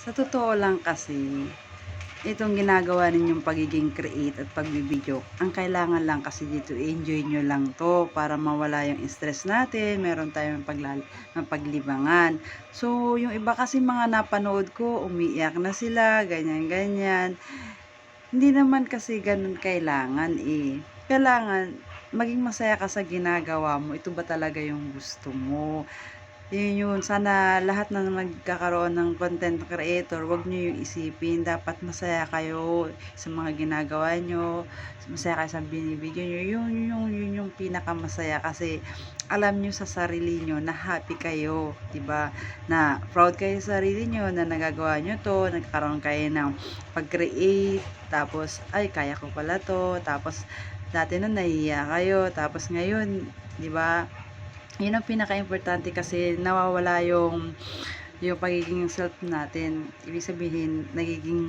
Sa totoo lang kasi, itong ginagawa ninyong pagiging create at pagbibideo, ang kailangan lang kasi dito, enjoy nyo lang to para mawala yung stress natin, meron tayong paglibangan. So, yung iba kasi mga napanood ko, umiiyak na sila, ganyan-ganyan. Hindi naman kasi ganun kailangan eh. Kailangan, maging masaya ka sa ginagawa mo. Ito ba talaga yung gusto mo? Yun, sana lahat na magkakaroon ng content creator, wag nyo yung isipin, dapat masaya kayo sa mga ginagawa nyo, masaya kayo sa binibigyan nyo, yun yung pinakamasaya kasi alam nyo sa sarili nyo na happy kayo, 'di ba? Na proud kayo sa sarili nyo na nagagawa nyo to, nagkakaroon kayo ng pag-create, tapos ay kaya ko pala to, tapos dati nun nahihiya kayo, tapos ngayon, 'di ba? Yun ang pinaka-importante kasi nawawala yung pagiging self natin. Ibig sabihin, nagiging